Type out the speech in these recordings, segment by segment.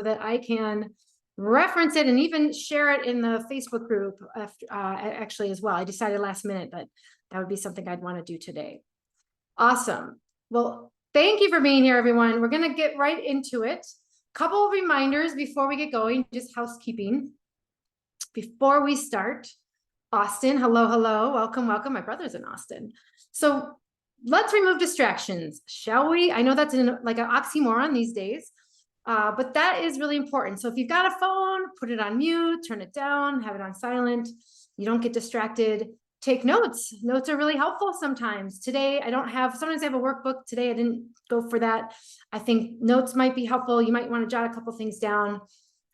that I can reference it and even share it in the Facebook group actually as well. I decided last minute that that would be something I'd want to do today. Awesome. Well, thank you for being here, everyone. We're going to get right into it. Couple of reminders before we get going, just housekeeping. Before we start, Austin, hello, hello, welcome, welcome. My brother's in Austin. So let's remove distractions, shall we? I know that's like an oxymoron these days, but that is really important. So if you've got a phone, put it on mute, turn it down, have it on silent. You don't get distracted. Take notes. Notes are really helpful sometimes. Today, sometimes I have a workbook. Today, I didn't go for that. I think notes might be helpful. You might want to jot a couple things down.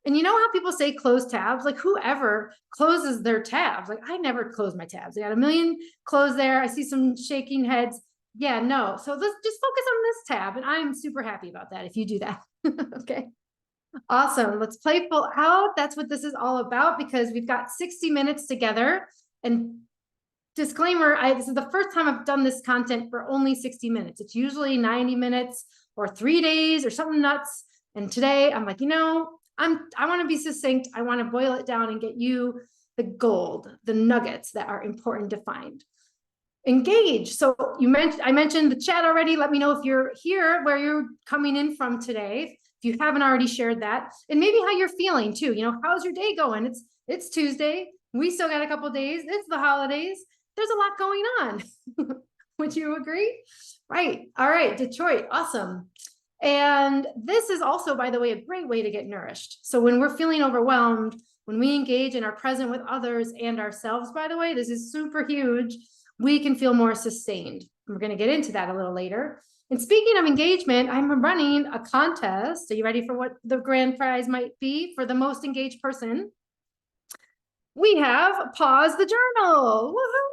And you know how people say close tabs? Like whoever closes their tabs. Like I never close my tabs. I got a million closed there. I see some shaking heads. Yeah, no. So let's just focus on this tab. And I'm super happy about that if you do that. Okay. Awesome. Let's play full out. That's what this is all about because we've got 60 minutes together. And disclaimer, this is the first time I've done this content for only 60 minutes. It's usually 90 minutes or 3 days or something nuts. And today I'm like, I want to be succinct. I want to boil it down and get you the gold, the nuggets that are important to find. Engage. So I mentioned the chat already. Let me know if you're here, where you're coming in from today. If you haven't already shared that, and maybe how you're feeling too. How's your day going? It's Tuesday. We still got a couple days. It's the holidays. There's a lot going on. Would you agree? Right. All right. Detroit. Awesome. And this is also, by the way, a great way to get nourished. So when we're feeling overwhelmed, when we engage and are present with others and ourselves, by the way, this is super huge, we can feel more sustained. We're going to get into that a little later. And speaking of engagement, I'm running a contest. Are you ready for what the grand prize might be for the most engaged person? We have Pause the Journal. Woohoo!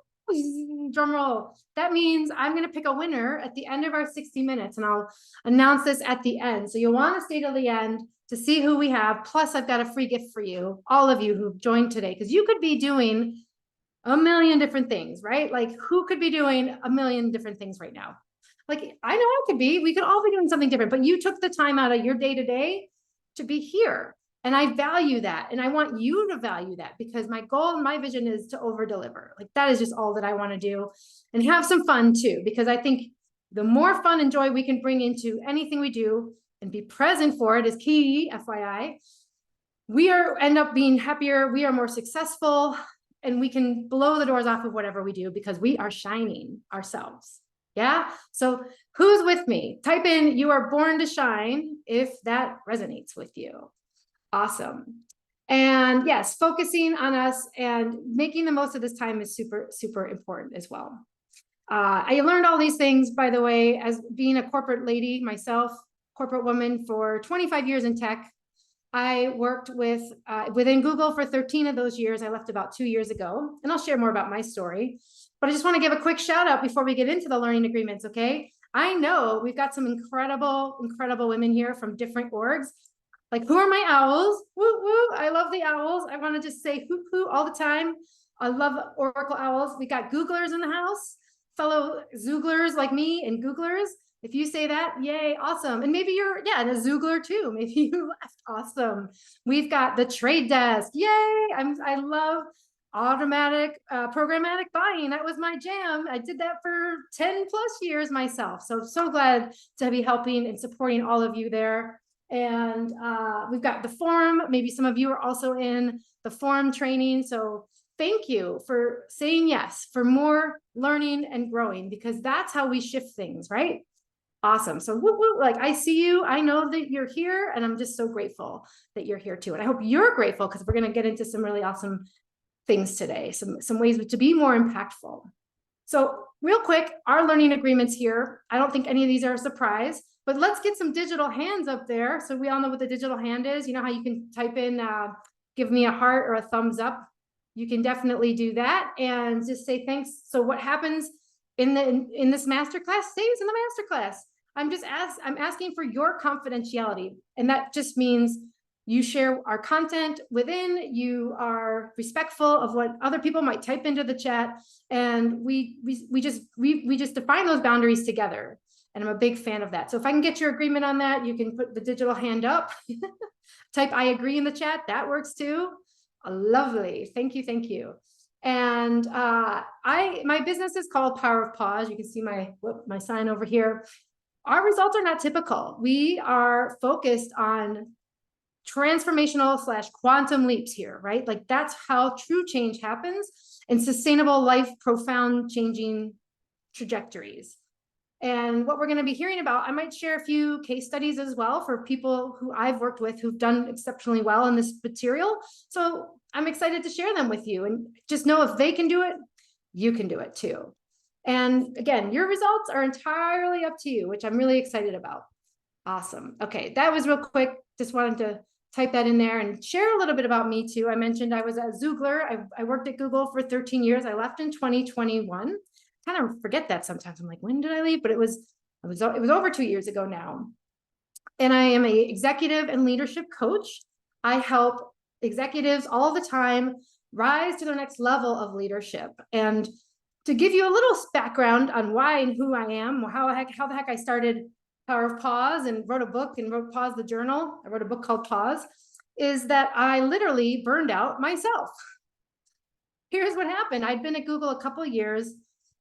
Drum roll. That means I'm going to pick a winner at the end of our 60 minutes, and I'll announce this at the end. So you'll want to stay till the end to see who we have. Plus, I've got a free gift for you, all of you who've joined today, because you could be doing a million different things, right? Like who could be doing a million different things right now? Like I know I could be. We could all be doing something different, but you took the time out of your day-to-day to be here. And I value that. And I want you to value that because my goal and my vision is to over deliver. Like that is just all that I want to do and have some fun too, because I think the more fun and joy we can bring into anything we do and be present for it is key, FYI. We end up being happier. We are more successful and we can blow the doors off of whatever we do because we are shining ourselves. Yeah. So who's with me? Type in, you are born to shine if that resonates with you. Awesome. And yes, focusing on us and making the most of this time is super, super important as well. I learned all these things, by the way, as being a corporate lady myself, corporate woman for 25 years in tech. I worked within Google for 13 of those years. I left about 2 years ago, and I'll share more about my story. But I just want to give a quick shout out before we get into the learning agreements, okay? I know we've got some incredible, incredible women here from different orgs. Like, who are my owls? Woo, woo. I love the owls. I want to just say hoop, hoop all the time. I love Oracle owls. We got Googlers in the house, fellow Zooglers like me and Googlers. If you say that, yay, awesome. And maybe you're, a Zoogler too. Maybe you left, awesome. We've got the trade desk. Yay. I love automatic programmatic buying. That was my jam. I did that for 10 plus years myself. So glad to be helping and supporting all of you there. And we've got the forum. Maybe some of you are also in the forum training. So thank you for saying yes for more learning and growing, because that's how we shift things, right? Awesome. So woo, woo, like I see you. I know that you're here, and I'm just so grateful that you're here too. And I hope you're grateful, because we're going to get into some really awesome things today, some ways to be more impactful. So real quick, our learning agreements here. I don't think any of these are a surprise, but let's get some digital hands up there. So we all know what the digital hand is. You know how you can type in, give me a heart or a thumbs up. You can definitely do that and just say thanks. So what happens in this masterclass stays in the masterclass. I'm asking for your confidentiality. And that just means you share our content within, you are respectful of what other people might type into the chat. And we just define those boundaries together. And I'm a big fan of that. So if I can get your agreement on that, you can put the digital hand up, type I agree in the chat. That works too. Lovely. Thank you. Thank you. And my business is called Power of Pause. You can see my sign over here. Our results are not typical. We are focused on transformational / quantum leaps here, right? Like that's how true change happens in sustainable life, profound changing trajectories. And what we're going to be hearing about, I might share a few case studies as well for people who I've worked with who've done exceptionally well in this material. So I'm excited to share them with you, and just know if they can do it, you can do it too. And again, your results are entirely up to you, which I'm really excited about. Awesome. Okay, that was real quick. Just wanted to type that in there and share a little bit about me too. I mentioned I was at Zoogler. I worked at Google for 13 years. I left in 2021. Kind of forget that sometimes. I'm like, when did I leave? But it was over 2 years ago now. And I am an executive and leadership coach. I help executives all the time rise to their next level of leadership. And to give you a little background on why and who I am, or how the heck I started Power of Pause and wrote a book and wrote Pause the Journal. I wrote a book called Pause, is that I literally burned out myself. Here's what happened. I'd been at Google a couple of years,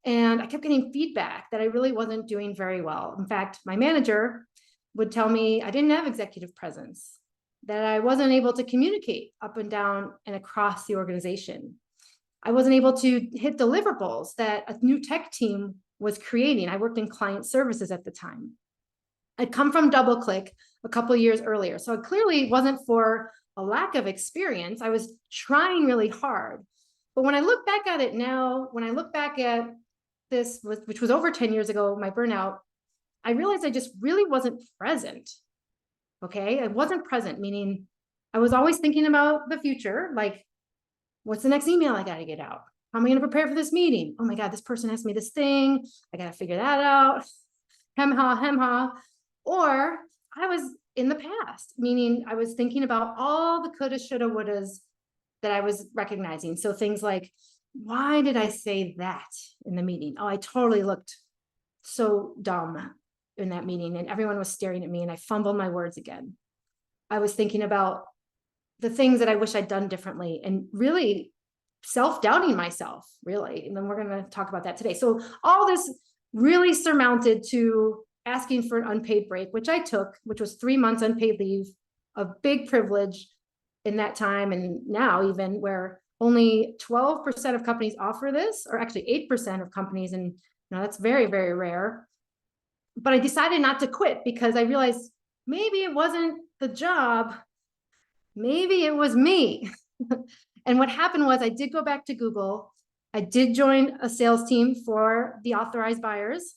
and I kept getting feedback that I really wasn't doing very well. In fact, my manager would tell me I didn't have executive presence, that I wasn't able to communicate up and down and across the organization. I wasn't able to hit deliverables that a new tech team was creating. I worked in client services at the time. I'd come from DoubleClick a couple of years earlier. So it clearly wasn't for a lack of experience. I was trying really hard. But when I look back at it now, when I look back at this, which was over 10 years ago, my burnout, I realized I just really wasn't present. Okay, I wasn't present, meaning I was always thinking about the future, like, what's the next email I got to get out? How am I going to prepare for this meeting? Oh my God, this person asked me this thing. I got to figure that out. Hem ha. Or I was in the past, meaning I was thinking about all the coulda, shoulda, wouldas that I was recognizing. So things like, why did I say that in the meeting? Oh, I totally looked so dumb in that meeting, and everyone was staring at me, and I fumbled my words again. I was thinking about the things that I wish I'd done differently, and really self-doubting myself, really. And then we're going to talk about that today. So all this really surmounted to asking for an unpaid break, which I took, which was 3 months unpaid leave, a big privilege in that time. And now even where only 12% of companies offer this, or actually 8% of companies. And that's very, very rare. But I decided not to quit because I realized maybe it wasn't the job, maybe it was me. And what happened was I did go back to Google. I did join a sales team for the authorized buyers,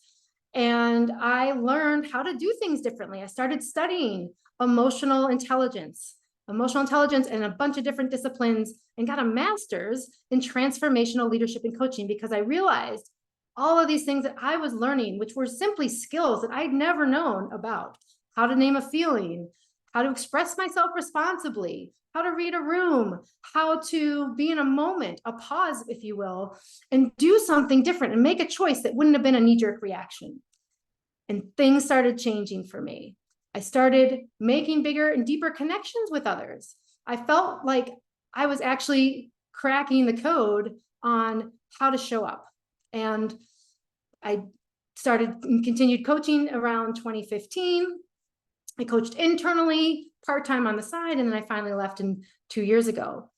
and I learned how to do things differently. I started studying emotional intelligence and a bunch of different disciplines, and got a master's in transformational leadership and coaching, because I realized all of these things that I was learning, which were simply skills that I'd never known about: how to name a feeling, how to express myself responsibly, how to read a room, how to be in a moment, a pause, if you will, and do something different and make a choice that wouldn't have been a knee-jerk reaction. And things started changing for me. I started making bigger and deeper connections with others. I felt like I was actually cracking the code on how to show up. And I started and continued coaching around 2015. I coached internally, part-time on the side, and then I finally left 2 years ago.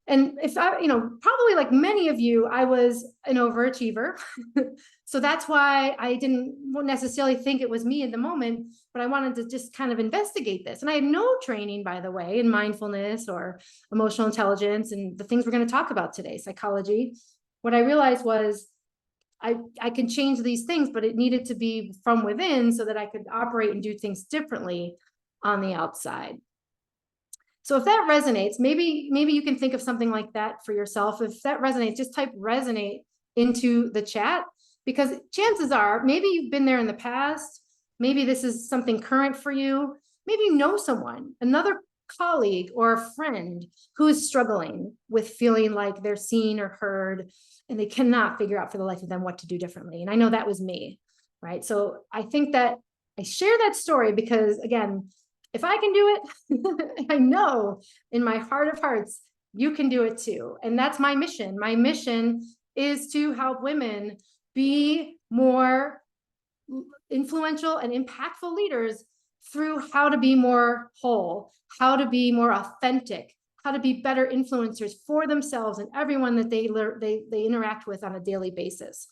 And if I, probably like many of you, I was an overachiever. So that's why I didn't necessarily think it was me at the moment, but I wanted to just kind of investigate this. And I had no training, by the way, in mindfulness or emotional intelligence and the things we're going to talk about today, psychology. What I realized was I can change these things, but it needed to be from within so that I could operate and do things differently on the outside. So if that resonates, maybe you can think of something like that for yourself. If that resonates, just type resonate into the chat, because chances are maybe you've been there in the past. Maybe this is something current for you. Maybe you know someone, another colleague or a friend who is struggling with feeling like they're seen or heard, and they cannot figure out for the life of them what to do differently. And I know that was me, right? So I think that I share that story because, again, if I can do it, I know in my heart of hearts, you can do it too. And that's my mission. My mission is to help women be more influential and impactful leaders through how to be more whole, how to be more authentic, how to be better influencers for themselves and everyone that they interact with on a daily basis.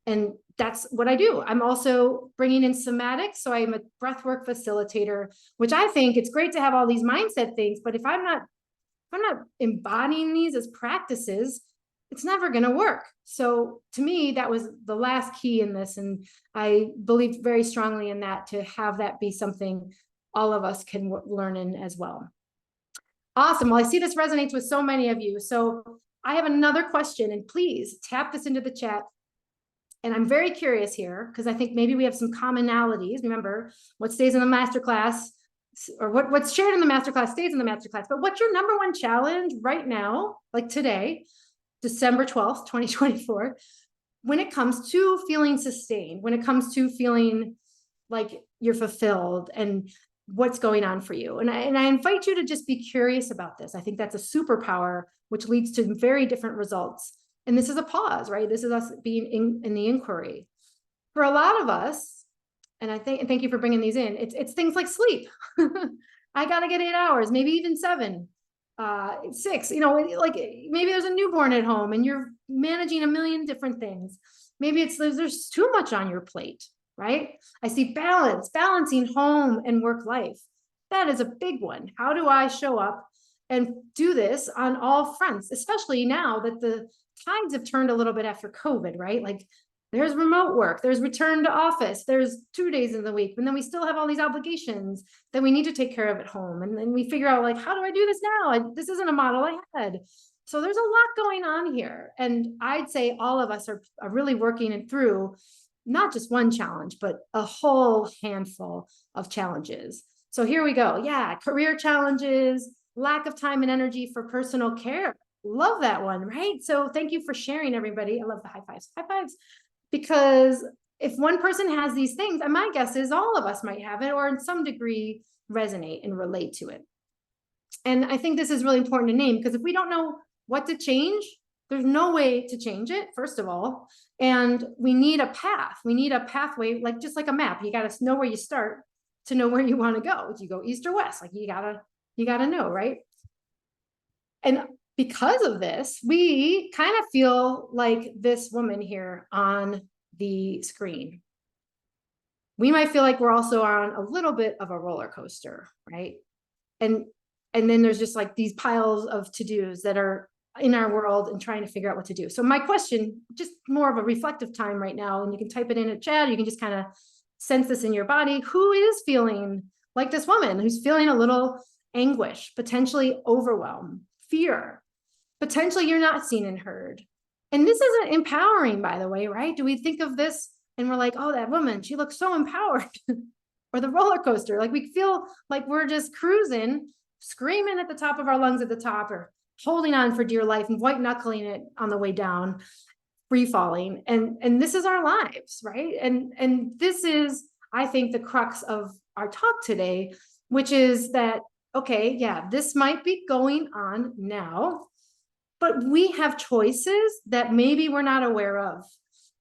And that's what I do. I'm also bringing in somatics. So I'm a breathwork facilitator, which I think it's great to have all these mindset things, but if I'm not embodying these as practices, it's never going to work. So to me, that was the last key in this. And I believe very strongly in that, to have that be something all of us can learn in as well. Awesome. Well, I see this resonates with so many of you. So I have another question, and please tap this into the chat. And I'm very curious here because I think maybe we have some commonalities. Remember, what stays in the masterclass, or what's shared in the masterclass stays in the masterclass. But what's your number one challenge right now, like today, December 12th, 2024, when it comes to feeling sustained, when it comes to feeling like you're fulfilled and what's going on for you? And I invite you to just be curious about this. I think that's a superpower, which leads to very different results. And this is a pause, right? This is us being in the inquiry. For a lot of us, and thank you for bringing these in, it's things like sleep. I got to get 8 hours, maybe even 7, 6, like maybe there's a newborn at home and you're managing a million different things. Maybe there's too much on your plate, right? I see balancing home and work life. That is a big one. How do I show up and do this on all fronts, especially now that the tides have turned a little bit after COVID, right? Like there's remote work, there's return to office, there's 2 days in the week, and then we still have all these obligations that we need to take care of at home. And then we figure out, like, how do I do this now? This isn't a model I had. So there's a lot going on here. And I'd say all of us are really working it through not just one challenge, but a whole handful of challenges. So here we go. Yeah, career challenges, lack of time and energy for personal care. Love that one, right? So thank you for sharing, everybody. I love the high fives. High fives. Because if one person has these things, and my guess is all of us might have it, or in some degree resonate and relate to it. And I think this is really important to name, because if we don't know what to change, there's no way to change it, first of all. And we need a path. We need a pathway, like just like a map. You got to know where you start to know where you want to go. Do you go east or west? Like you gotta know, right? And because of this, we kind of feel like this woman here on the screen. We might feel like we're also on a little bit of a roller coaster, right? And then there's just like these piles of to-dos that are in our world and trying to figure out what to do. So my question, just more of a reflective time right now, and you can type it in a chat, you can just kind of sense this in your body. Who is feeling like this woman who's feeling a little anguish, potentially overwhelm, fear? Potentially you're not seen and heard. And this isn't empowering, by the way, right? Do we think of this and we're like, oh, that woman, she looks so empowered? Or the roller coaster, like we feel like we're just cruising, screaming at the top of our lungs at the top, or holding on for dear life and white knuckling it on the way down, free falling. And this is our lives, right? And this is, I think, the crux of our talk today, which is that, okay, yeah, this might be going on now, but we have choices that maybe we're not aware of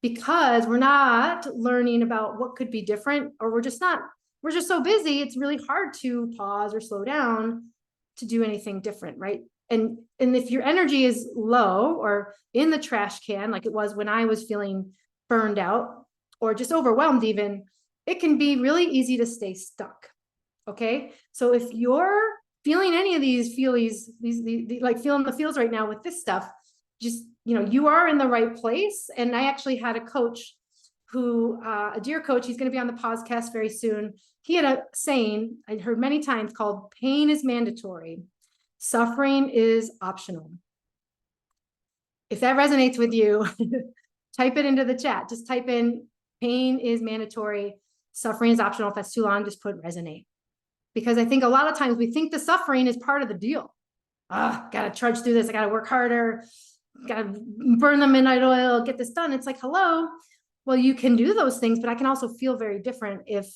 because we're not learning about what could be different, or we're just so busy. It's really hard to pause or slow down to do anything different, right? And if your energy is low or in the trash can, like it was when I was feeling burned out or just overwhelmed even, it can be really easy to stay stuck, okay? So if you're feeling any of these feelies, these like feeling the feels right now with this stuff, just, you are in the right place. And I actually had a coach who, a dear coach, he's going to be on the podcast very soon. He had a saying I'd heard many times called pain is mandatory. Suffering is optional. If that resonates with you, type it into the chat. Just type in pain is mandatory. Suffering is optional. If that's too long, just put resonate. Because I think a lot of times we think the suffering is part of the deal. Gotta trudge through this. I gotta work harder. Gotta burn the midnight oil, get this done. It's like, hello, well, you can do those things, but I can also feel very different if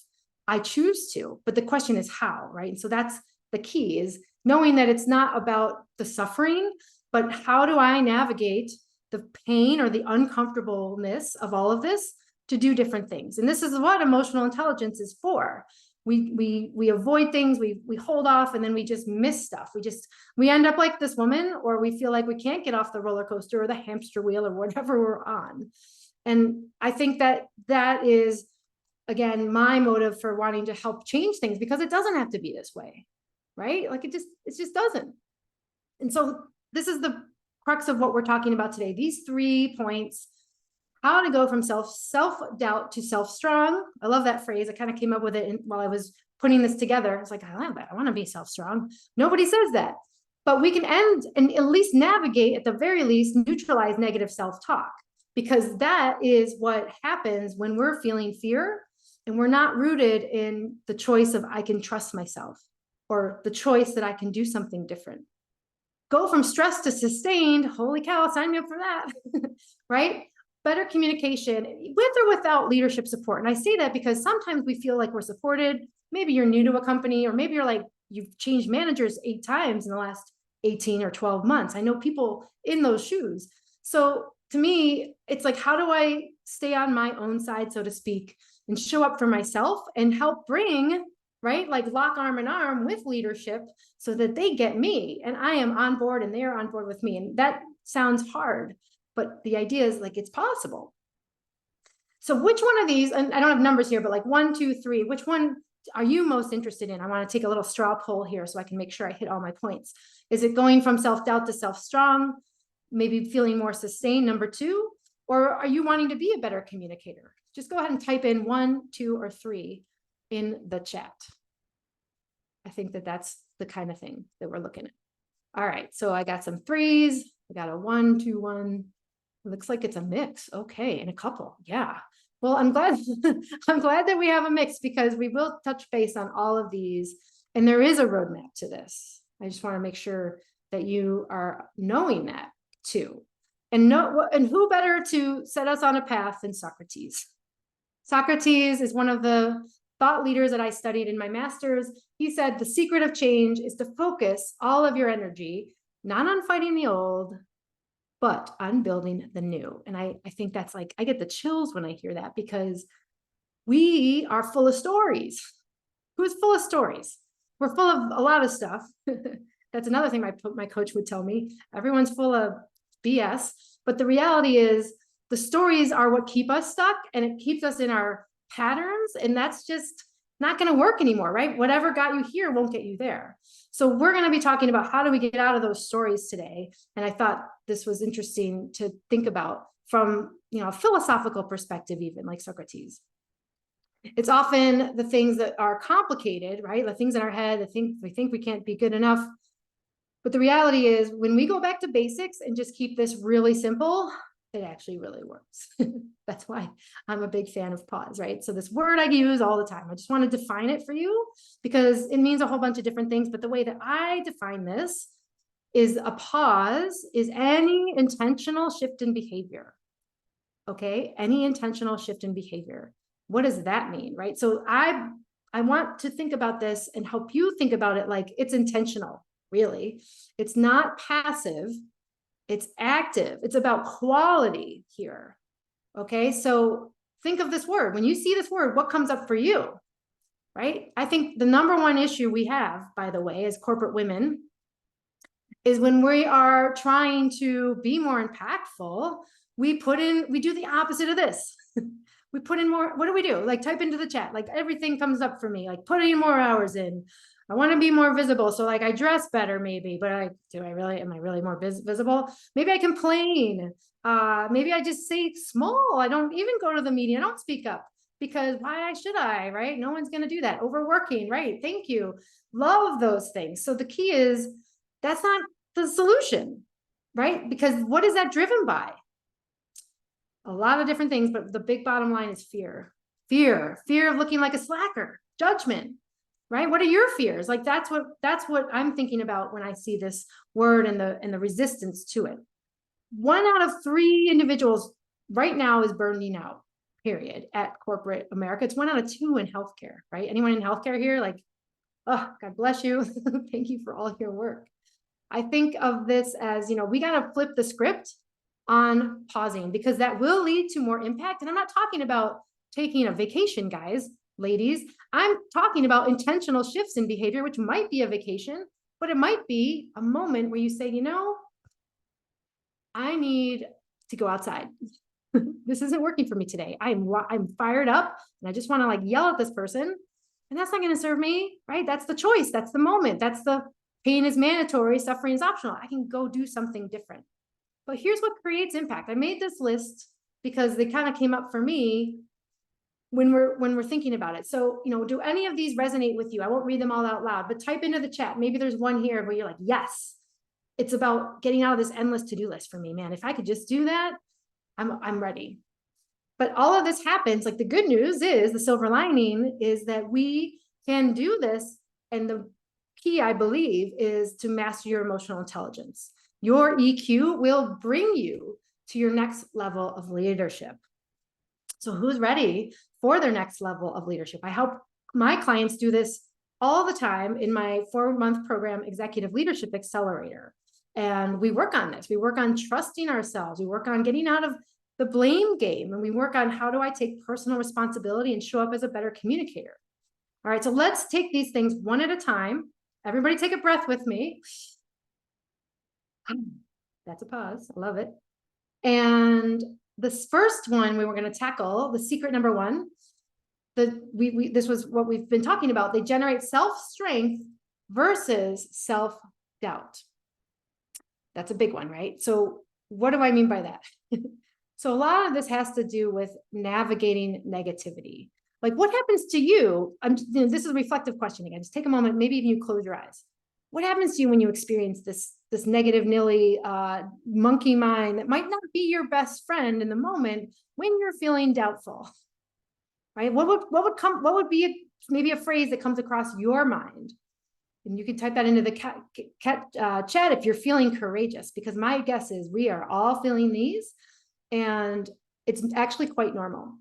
I choose to. But the question is how, right? And so that's the key, is knowing that it's not about the suffering, but how do I navigate the pain or the uncomfortableness of all of this to do different things. And this is what emotional intelligence is for. We avoid things, we hold off, and then we just miss stuff. We end up like this woman, or we feel like we can't get off the roller coaster or the hamster wheel or whatever we're on. And I think that that is, again, my motive for wanting to help change things, because it doesn't have to be this way, right? Like it just doesn't. And so this is the crux of what we're talking about today. These 3 points: how to go from self-doubt to self-strong. I love that phrase. I kind of came up with it while I was putting this together. I was like, I love that. I want to be self-strong. Nobody says that, but we can end and at least navigate, at the very least, neutralize negative self-talk, because that is what happens when we're feeling fear and we're not rooted in the choice of I can trust myself, or the choice that I can do something different. Go from stress to sustained. Holy cow, sign me up for that. Right? Better communication with or without leadership support. And I say that because sometimes we feel like we're supported. Maybe you're new to a company, or maybe you're like, you've changed managers 8 times in the last 18 or 12 months. I know people in those shoes. So to me, it's like, how do I stay on my own side, so to speak, and show up for myself and help bring, right, like lock arm in arm with leadership so that they get me and I am on board and they're on board with me. And that sounds hard, but the idea is like, it's possible. So which one of these, and I don't have numbers here, but like 1, 2, 3, which one are you most interested in? I want to take a little straw poll here so I can make sure I hit all my points. Is it going from self-doubt to self-strong? Maybe feeling more sustained, number 2, or are you wanting to be a better communicator? Just go ahead and type in 1, 2, or 3 in the chat. I think that that's the kind of thing that we're looking at. All right, so I got some 3s. I got a 1, 2, 1. It looks like it's a mix. Okay, and a couple. Yeah. Well, I'm glad I'm glad that we have a mix, because we will touch base on all of these, and there is a roadmap to this. I just want to make sure that you are knowing that too. And who better to set us on a path than Socrates? Socrates is one of the thought leaders that I studied in my master's. He said the secret of change is to focus all of your energy, not on fighting the old, but on building the new. And I think that's like, I get the chills when I hear that, because we are full of stories. Who's full of stories? We're full of a lot of stuff. That's another thing my coach would tell me. Everyone's full of BS, but the reality is the stories are what keep us stuck, and it keeps us in our patterns, and that's just not going to work anymore, right? Whatever got you here won't get you there. So we're going to be talking about how do we get out of those stories today. And I thought this was interesting to think about from, a philosophical perspective, even like Socrates. It's often the things that are complicated, right? The things in our head, we think we can't be good enough. But the reality is, when we go back to basics and just keep this really simple, it actually really works. That's why I'm a big fan of pause, right? So this word I use all the time, I just want to define it for you, because it means a whole bunch of different things. But the way that I define this is, a pause is any intentional shift in behavior. Okay, any intentional shift in behavior. What does that mean, right? So I want to think about this and help you think about it like it's intentional, really. It's not passive. It's active. It's about quality here. Okay, so think of this word. When you see this word, what comes up for you, right? I think the number one issue we have, by the way, as corporate women, is when we are trying to be more impactful, we do the opposite of this. We put in more. What do we do? Like, type into the chat. Like, everything comes up for me. Like, putting more hours in. I want to be more visible. So like, I dress better maybe, but am I really more visible? Maybe I complain. Maybe I just say small. I don't even go to the meeting. I don't speak up, because why should I, right? No one's going to do that. Overworking, right? Thank you. Love those things. So the key is, that's not the solution, right? Because what is that driven by? A lot of different things, but the big bottom line is fear. Fear of looking like a slacker, judgment, right? What are your fears? Like, that's what I'm thinking about when I see this word and the resistance to it. 1 out of 3 individuals right now is burning out. period, at corporate America. It's 1 out of 2 in healthcare, right? Anyone in healthcare here? Like, oh, God bless you. Thank you for all your work. I think of this as, we got to flip the script on pausing, because that will lead to more impact. And I'm not talking about taking a vacation, guys, ladies. I'm talking about intentional shifts in behavior, which might be a vacation, but it might be a moment where you say, I need to go outside. This isn't working for me today. I'm fired up and I just want to like yell at this person, and that's not going to serve me, right? That's the choice. That's the moment. That's the pain is mandatory, suffering is optional. I can go do something different. But here's what creates impact. I made this list because they kind of came up for me when we're thinking about it. So, do any of these resonate with you? I won't read them all out loud, but type into the chat. Maybe there's one here where you're like, yes, it's about getting out of this endless to-do list for me, man. If I could just do that, I'm ready. But all of this happens, like the good news is, the silver lining is that we can do this. And the key, I believe, is to master your emotional intelligence. Your EQ will bring you to your next level of leadership. So who's ready for their next level of leadership? I help my clients do this all the time in my 4-month program, Executive Leadership Accelerator. And we work on this. We work on trusting ourselves. We work on getting out of the blame game. And we work on how do I take personal responsibility and show up as a better communicator. All right, so let's take these things one at a time. Everybody take a breath with me. That's a pause. I love it. And this first one we were going to tackle, the secret number 1, this was what we've been talking about. They generate self-strength versus self-doubt. That's a big one, right? So what do I mean by that? So a lot of this has to do with navigating negativity. Like what happens to you? This is a reflective question again. Just take a moment, maybe even you close your eyes. What happens to you when you experience this negative nilly monkey mind that might not be your best friend in the moment when you're feeling doubtful, right? What would be maybe a phrase that comes across your mind? And you can type that into the chat if you're feeling courageous, because my guess is we are all feeling these, and it's actually quite normal.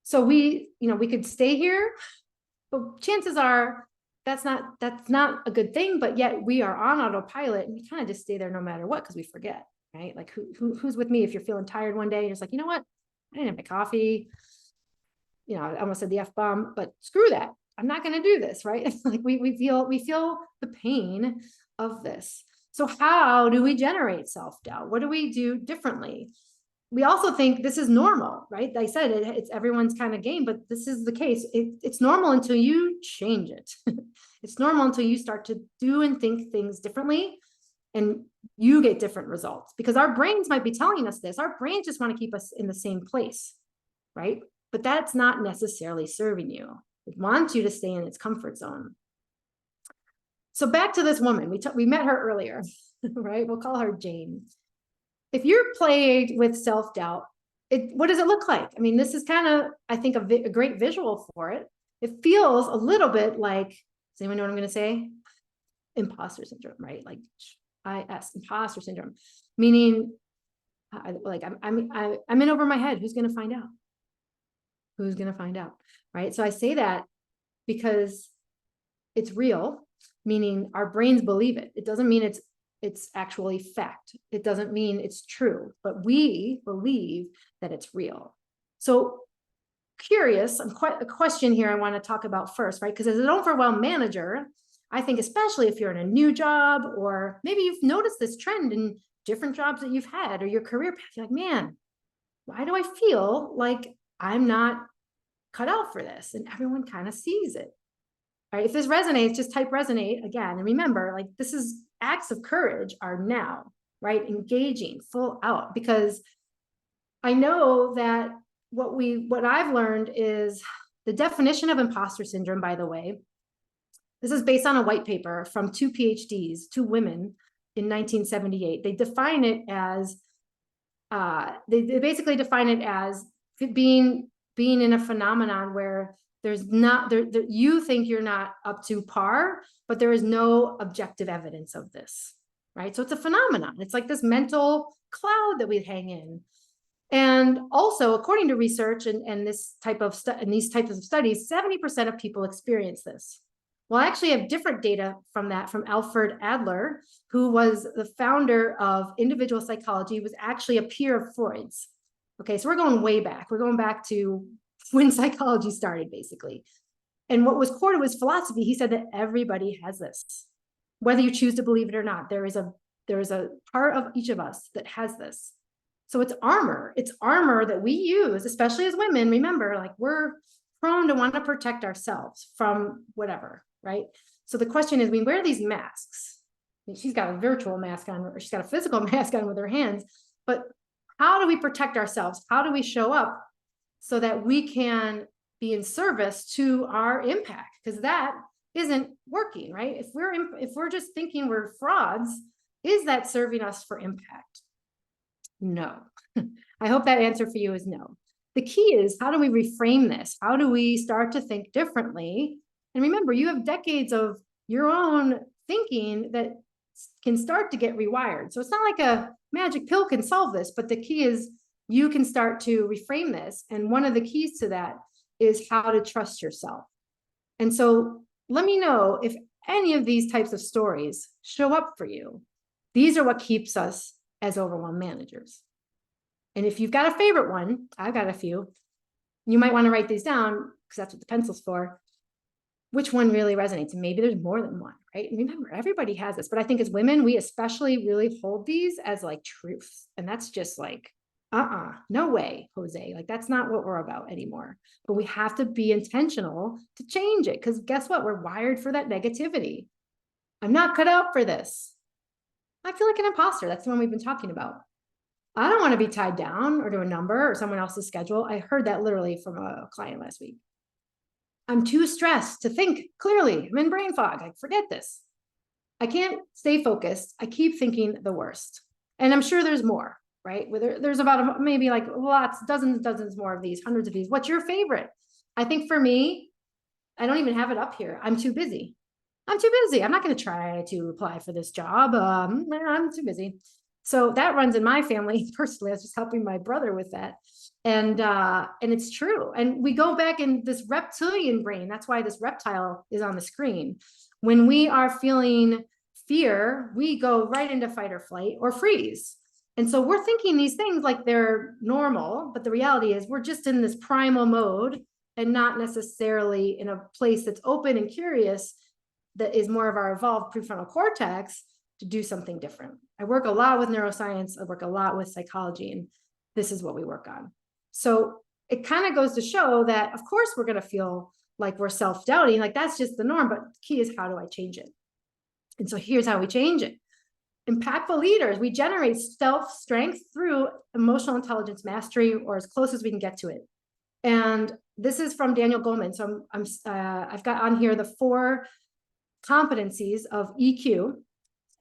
So we could stay here, but chances are that's not a good thing, but yet we are on autopilot and we kind of just stay there no matter what, because we forget, right? Like who's with me if you're feeling tired one day and it's like, you know what? I didn't have my coffee. I almost said the F-bomb, but screw that. I'm not going to do this, right? Like we feel the pain of this. So how do we generate self-doubt? What do we do differently? We also think this is normal, right? I said it's everyone's kind of game, but this is the case. It's normal until you change it. It's normal until you start to do and think things differently, and you get different results, because our brains might be telling us this. Our brains just want to keep us in the same place, right? But that's not necessarily serving you. It wants you to stay in its comfort zone. So back to this woman, we met her earlier, right? We'll call her Jane. If you're plagued with self-doubt, what does it look like? I mean, this is kind of, I think, a great visual for it. It feels a little bit like, does anyone know what I'm going to say? Imposter syndrome, right? Like imposter syndrome, meaning I'm in over my head. Who's going to find out? Who's going to find out, right? So I say that because it's real, meaning our brains believe it. It doesn't mean it's actually fact. It doesn't mean it's true, but we believe that it's real. So curious, a question here I want to talk about first, right? Because as an overwhelmed manager, I think especially if you're in a new job, or maybe you've noticed this trend in different jobs that you've had or your career path, you're like, man, why do I feel like I'm not cut out for this? And everyone kind of sees it. All right, if this resonates, just type resonate again. And remember, like, this is acts of courage are now, right? Engaging full out, because I know that what I've learned is the definition of imposter syndrome, by the way. This is based on a white paper from 2 PhDs, 2 women in 1978. They define it as, they basically define it as being in a phenomenon where there's not, you think you're not up to par, but there is no objective evidence of this, right? So it's a phenomenon. It's like this mental cloud that we hang in. And also, according to research and these types of studies, 70% of people experience this. Well, I actually have different data from that from Alfred Adler, who was the founder of individual psychology, was actually a peer of Freud's. Okay, so we're going way back. We're going back to when psychology started, basically. And what was core to his philosophy, he said that everybody has this. Whether you choose to believe it or not, there is a part of each of us that has this. So it's armor. It's armor that we use, especially as women. Remember, like, we're prone to want to protect ourselves from whatever, right? So the question is, we wear these masks. I mean, she's got a virtual mask on, or she's got a physical mask on with her hands. But how do we protect ourselves? How do we show up so that we can be in service to our impact? Because that isn't working, right? If we're just thinking we're frauds, is that serving us for impact? No. I hope that answer for you is no. The key is, how do we reframe this? How do we start to think differently? And remember, you have decades of your own thinking that can start to get rewired. So it's not like a magic pill can solve this, but the key is you can start to reframe this. And one of the keys to that is how to trust yourself. And so let me know if any of these types of stories show up for you. These are what keeps us as overwhelmed managers. And if you've got a favorite one, I've got a few, you might want to write these down, because that's what the pencil's for. Which one really resonates? And maybe there's more than one, right? And remember, everybody has this, but I think as women, we especially really hold these as like truth. And that's just like, no way, Jose. Like, that's not what we're about anymore. But we have to be intentional to change it, because guess what? We're wired for that negativity. I'm not cut out for this. I feel like an imposter. That's the one we've been talking about. I don't want to be tied down or to a number or someone else's schedule. I heard that literally from a client last week. I'm too stressed to think clearly. I'm in brain fog. Like, forget this. I can't stay focused. I keep thinking the worst. And I'm sure there's more, right? There's about maybe like lots, dozens more of these, hundreds of these. What's your favorite? I think for me, I don't even have it up here. I'm too busy. I'm too busy. I'm not going to try to apply for this job. I'm too busy. So that runs in my family. Personally, I was just helping my brother with that. And it's true. And we go back in this reptilian brain. That's why this reptile is on the screen. When we are feeling fear, we go right into fight or flight or freeze. And so we're thinking these things like they're normal, but the reality is we're just in this primal mode and not necessarily in a place that's open and curious, that is more of our evolved prefrontal cortex to do something different. I work a lot with neuroscience. I work a lot with psychology, and this is what we work on. So it kind of goes to show that, of course, we're going to feel like we're self-doubting, like that's just the norm, but the key is, how do I change it? And so here's how we change it. Impactful leaders, we generate self-strength through emotional intelligence mastery, or as close as we can get to it. And this is from Daniel Goleman. So I've got on here the 4 competencies of EQ.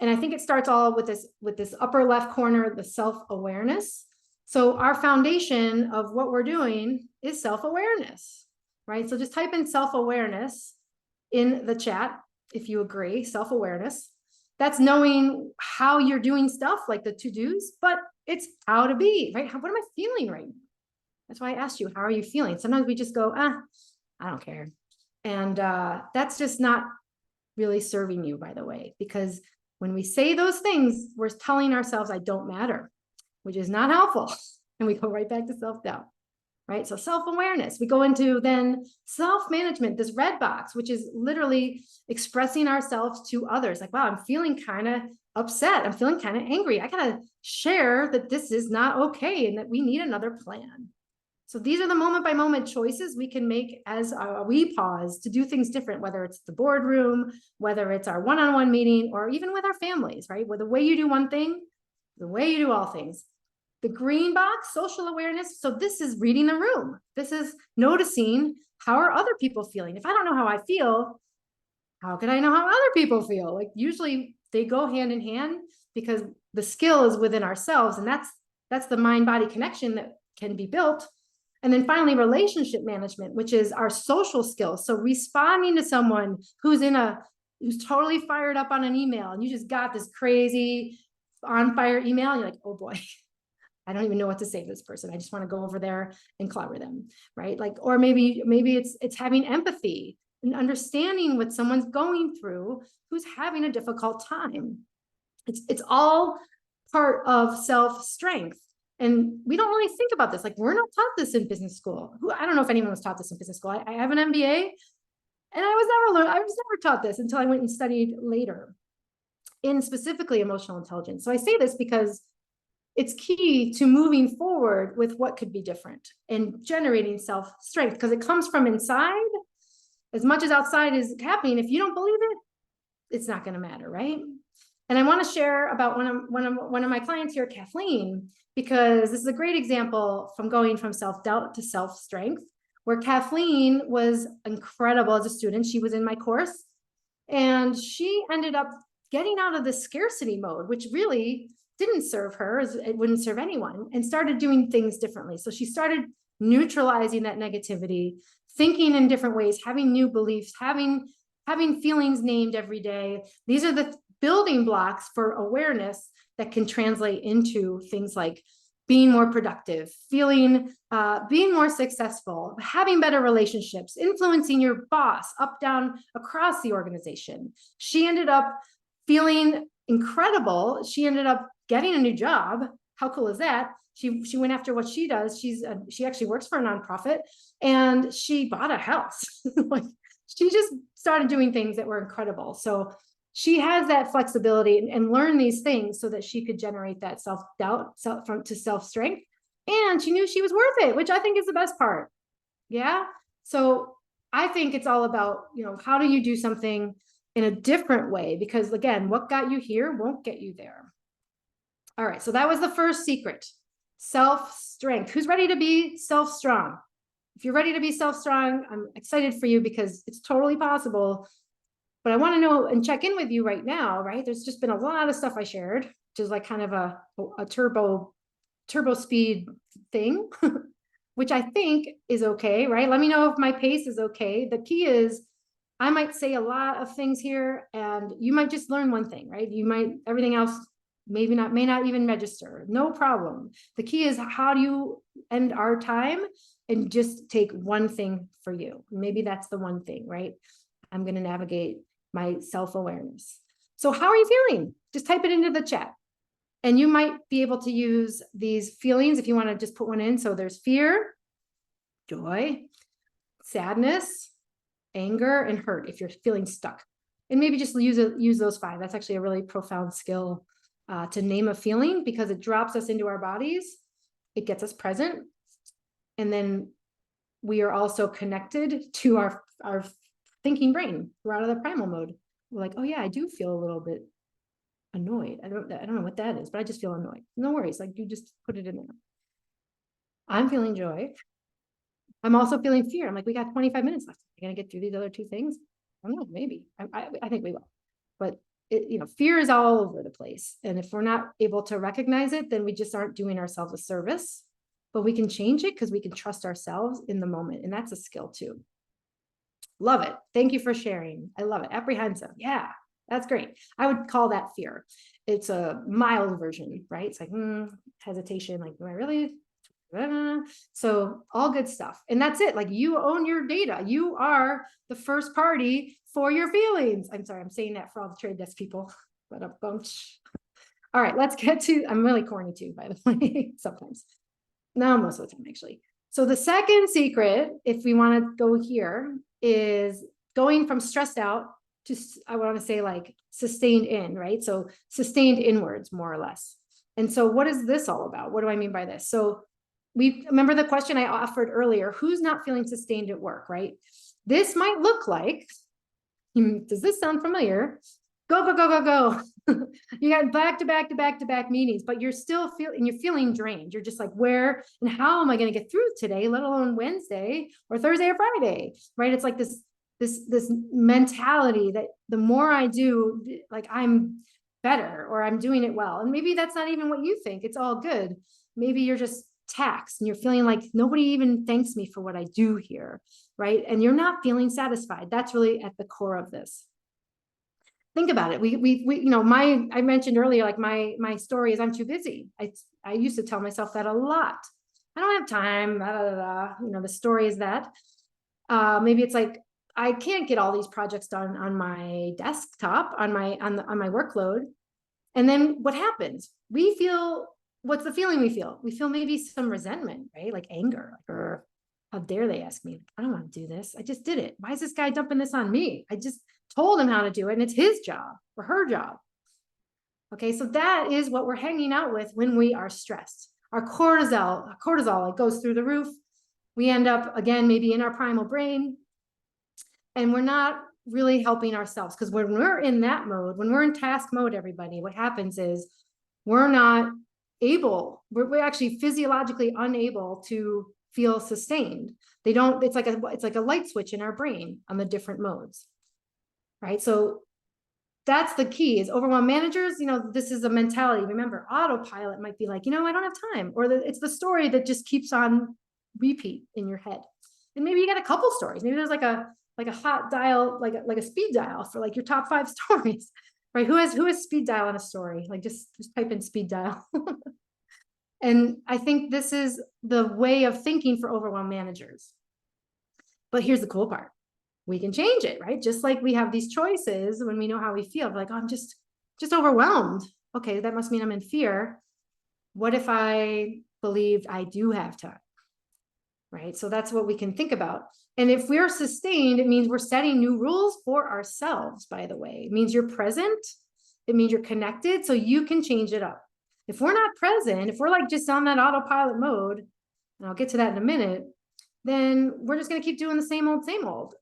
And I think it starts all with this upper left corner, the self-awareness. So our foundation of what we're doing is self-awareness, right? So just type in self-awareness in the chat if you agree. Self-awareness. That's knowing how you're doing stuff, like the to-dos, but it's how to be, right? What am I feeling right now? That's why I asked you, how are you feeling? Sometimes we just go, I don't care. And that's just not really serving you, by the way, because when we say those things, we're telling ourselves, I don't matter, which is not helpful. And we go right back to self-doubt, right? So self-awareness, we go into then self-management, this red box, which is literally expressing ourselves to others. Like, wow, I'm feeling kind of upset. I'm feeling kind of angry. I got to share that this is not okay and that we need another plan. So these are the moment by moment choices we can make as we pause to do things different, whether it's the boardroom, whether it's our one-on-one meeting, or even with our families, right? Where the way you do one thing, the way you do all things. The green box, social awareness. So this is reading the room. This is noticing, how are other people feeling? If I don't know how I feel, how can I know how other people feel? Like, usually they go hand in hand, because the skill is within ourselves. And that's the mind-body connection that can be built. And then finally, relationship management, which is our social skills. So responding to someone who's totally fired up on an email, and you just got this crazy on fire email, and you're like, oh boy, I don't even know what to say to this person. I just want to go over there and clobber them, right? Like, or maybe it's having empathy and understanding what someone's going through who's having a difficult time. It's all part of self-strength. And we don't really think about this. Like, we're not taught this in business school. I don't know if anyone was taught this in business school. I have an MBA, and I was never taught this until I went and studied later in specifically emotional intelligence. So I say this because it's key to moving forward with what could be different and generating self-strength, because it comes from inside as much as outside is happening. If you don't believe it, it's not going to matter, right? And I want to share about one of my clients here, Kathleen, because this is a great example from going from self-doubt to self-strength, where Kathleen was incredible as a student. She was in my course, and she ended up getting out of the scarcity mode, which really didn't serve her, as it wouldn't serve anyone, and started doing things differently. So she started neutralizing that negativity, thinking in different ways, having new beliefs, having feelings named every day. These are the building blocks for awareness that can translate into things like being more productive, being more successful, having better relationships, influencing your boss up, down, across the organization. She ended up feeling incredible. She ended up getting a new job. How cool is that? She went after what she does. She actually works for a nonprofit, and she bought a house. Like, she just started doing things that were incredible. So she has that flexibility and learn these things so that she could generate that self-doubt to self-strength. And she knew she was worth it, which I think is the best part. Yeah. So I think it's all about, how do you do something in a different way? Because again, what got you here won't get you there. All right. So that was the first secret, self-strength. Who's ready to be self-strong? If you're ready to be self-strong, I'm excited for you because it's totally possible. But I want to know and check in with you right now, right? There's just been a lot of stuff I shared, which is like kind of a turbo speed thing, which I think is okay, right? Let me know if my pace is okay. The key is I might say a lot of things here, and you might just learn one thing, right? Everything else may not even register. No problem. The key is, how do you end our time and just take one thing for you? Maybe that's the one thing, right? I'm going to navigate my self-awareness. So how are you feeling? Just type it into the chat. And you might be able to use these feelings if you want to just put one in. So there's fear, joy, sadness, anger, and hurt if you're feeling stuck. And maybe just use those 5. That's actually a really profound skill to name a feeling, because it drops us into our bodies. It gets us present. And then we are also connected to our thinking brain. We're out of the primal mode. We're like, oh yeah, I do feel a little bit annoyed. I don't know what that is, but I just feel annoyed. No worries. Like, you just put it in there. I'm feeling joy. I'm also feeling fear. I'm like, we got 25 minutes left. Are we going to get through these other 2 things? I don't know, maybe. I think we will. But fear is all over the place. And if we're not able to recognize it, then we just aren't doing ourselves a service. But we can change it because we can trust ourselves in the moment. And that's a skill too. Love it. Thank you for sharing. I love it. Apprehensive. Yeah, that's great. I would call that fear. It's a mild version, right? It's like hesitation. Like, do I really? So all good stuff. And that's it. Like, you own your data. You are the first party for your feelings. I'm sorry, I'm saying that for all the trade desk people. But a bunch. All right, let's get to, I'm really corny too, by the way, sometimes. No, most of the time, actually. So the second secret, if we want to go here, is going from stressed out to, I want to say, like, sustained in, right? So sustained inwards, more or less. And so what is this all about? What do I mean by this? So we remember the question I offered earlier, who's not feeling sustained at work, right? This might look like, does this sound familiar? Go, go, go, go, go. You got back to back to back to back meetings, but you're still feeling drained. You're just like, where and how am I going to get through today, let alone Wednesday or Thursday or Friday, right? It's like this mentality that the more I do, like, I'm better or I'm doing it well. And maybe that's not even what you think. It's all good. Maybe you're just taxed and you're feeling like nobody even thanks me for what I do here, right? And you're not feeling satisfied. That's really at the core of this. think about it. You know, I mentioned earlier, like my story is I'm too busy. I used to tell myself that a lot. I don't have time, blah, blah, blah. You know, the story is that, maybe it's like, I can't get all these projects done on my desktop, on my workload. And then what happens? What's the feeling we feel? We feel maybe some resentment, right? Like anger, or how dare they ask me? I don't want to do this. I just did it. Why is this guy dumping this on me? I just told him how to do it, and it's his job or her job. Okay, so that is what we're hanging out with when we are stressed. Our cortisol, it goes through the roof. We end up, again, maybe in our primal brain, and we're not really helping ourselves, because when we're in that mode, when we're in task mode, everybody, what happens is we're not able, we're actually physiologically unable to feel sustained. It's like a light switch in our brain on the different modes, right? So that's the key, is overwhelmed managers, you know, this is a mentality. Remember, autopilot might be like, you know, I don't have time, or it's the story that just keeps on repeat in your head. And maybe you got a couple stories. Maybe there's like a hot dial, like a speed dial for like your top 5 stories, right? Who has speed dial in a story? Like just type in speed dial. And I think this is the way of thinking for overwhelmed managers. But here's the cool part. We can change it, right? Just like we have these choices when we know how we feel, like, oh, I'm just overwhelmed. Okay, that must mean I'm in fear. What if I believed I do have time? Right? So that's what we can think about. And if we're sustained, it means we're setting new rules for ourselves, by the way. It means you're present. It means you're connected, so you can change it up. If we're not present, if we're like just on that autopilot mode, and I'll get to that in a minute, then we're just going to keep doing the same old,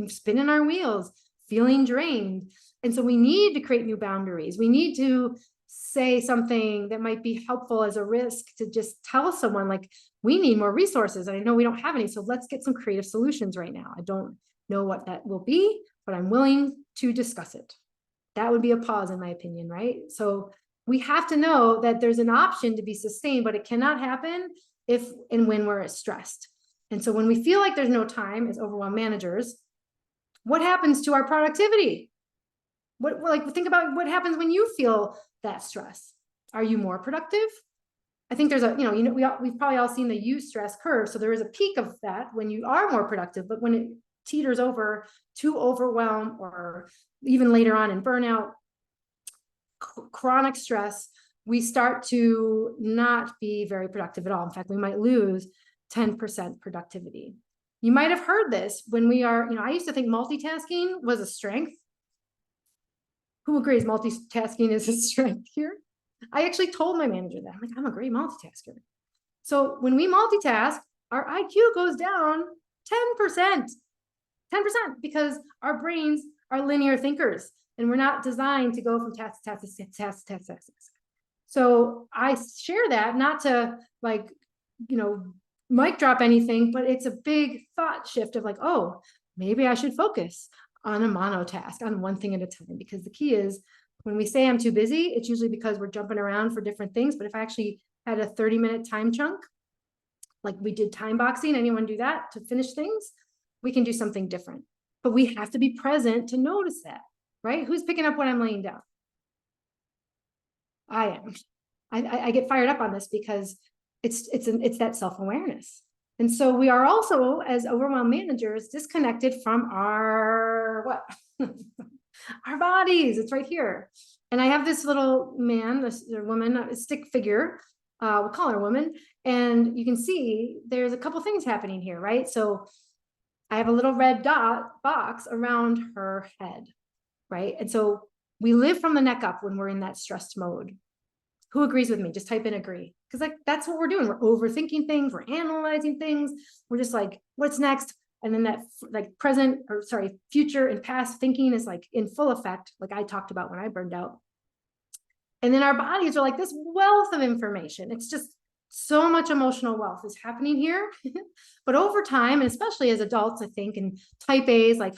spinning our wheels, feeling drained. And so we need to create new boundaries. We need to say something that might be helpful as a risk, to just tell someone, like, we need more resources. And I know we don't have any, so let's get some creative solutions right now. I don't know what that will be, but I'm willing to discuss it. That would be a pause, in my opinion, right? So we have to know that there's an option to be sustained, but it cannot happen if and when we're stressed. And so when we feel like there's no time as overwhelmed managers, what happens to our productivity? Think about what happens when you feel that stress. Are you more productive? I think there's we've probably all seen the eustress curve. So there is a peak of that when you are more productive, but when it teeters over to overwhelm, or even later on in burnout, chronic stress, we start to not be very productive at all. In fact, we might lose 10% productivity. You might have heard this when we are, I used to think multitasking was a strength. Who agrees multitasking is a strength here? I actually told my manager that. I'm like, I'm a great multitasker. So when we multitask, our IQ goes down 10%, because our brains are linear thinkers, and we're not designed to go from task to task to task to task. So I share that not to mic drop anything, but it's a big thought shift of like, oh, maybe I should focus on a monotask, on one thing at a time. Because the key is, when we say I'm too busy, it's usually because we're jumping around for different things. But if I actually had a 30-minute time chunk, like we did time boxing, anyone do that to finish things? We can do something different. But we have to be present to notice that, right? Who's picking up what I'm laying down? I am. I get fired up on this because it's that self-awareness. And so we are also, as overwhelmed managers, disconnected from our our bodies. It's right here. And I have this little man, this woman, a stick figure, we'll call her a woman. And you can see there's a couple things happening here, right? So I have a little red dot box around her head, right? And so we live from the neck up when we're in that stressed mode. Who agrees with me? Just type in agree. Because that's what we're doing. We're overthinking things. We're analyzing things. We're just like, what's next? And then that future and past thinking is like in full effect, like I talked about when I burned out. And then our bodies are like this wealth of information. It's just so much emotional wealth is happening here. But over time, and especially as adults, I think, and type A's, like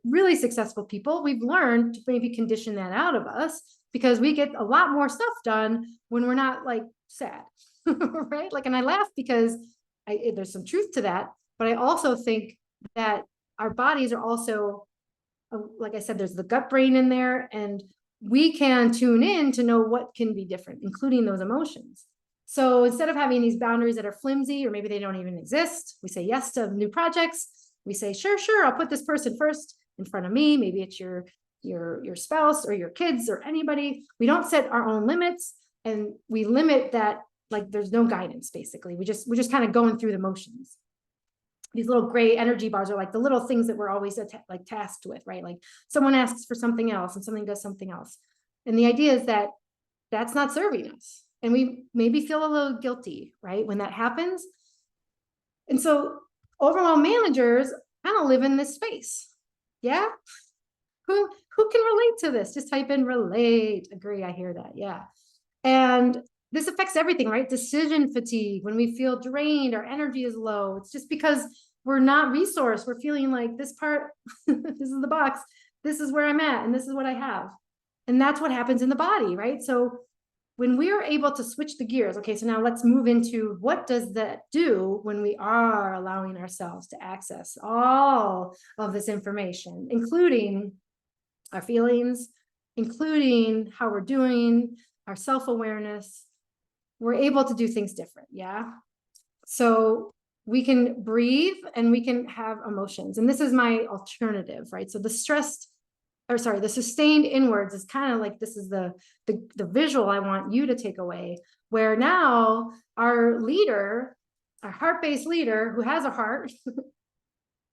really successful people, we've learned to maybe condition that out of us, because we get a lot more stuff done when we're not like sad, right? Like, and I laugh because there's some truth to that, but I also think that our bodies are also like I said, there's the gut brain in there, and we can tune in to know what can be different, including those emotions. So instead of having these boundaries that are flimsy, or maybe they don't even exist, we say yes to new projects. We say, sure, I'll put this person first in front of me. Maybe it's your spouse or your kids or anybody. We don't set our own limits, and we limit that, like there's no guidance, basically. We're just kind of going through the motions. These little gray energy bars are like the little things that we're always like tasked with, right? Like someone asks for something else and something does something else. And the idea is that that's not serving us. And we maybe feel a little guilty, right, when that happens. And so overwhelmed managers kind of live in this space. Yeah. Who can relate to this? Just type in relate. Agree. I hear that. Yeah. And this affects everything, right? Decision fatigue, when we feel drained, our energy is low. It's just because we're not resourced. We're feeling like this part, this is the box, this is where I'm at, and this is what I have. And that's what happens in the body, right? So when we're able to switch the gears, okay, so now let's move into what does that do when we are allowing ourselves to access all of this information, including our feelings, including how we're doing, our self-awareness. We're able to do things different, yeah? So we can breathe and we can have emotions. And this is my alternative, right? So the sustained inwards is kind of like, this is the visual I want you to take away, where now our leader, our heart-based leader who has a heart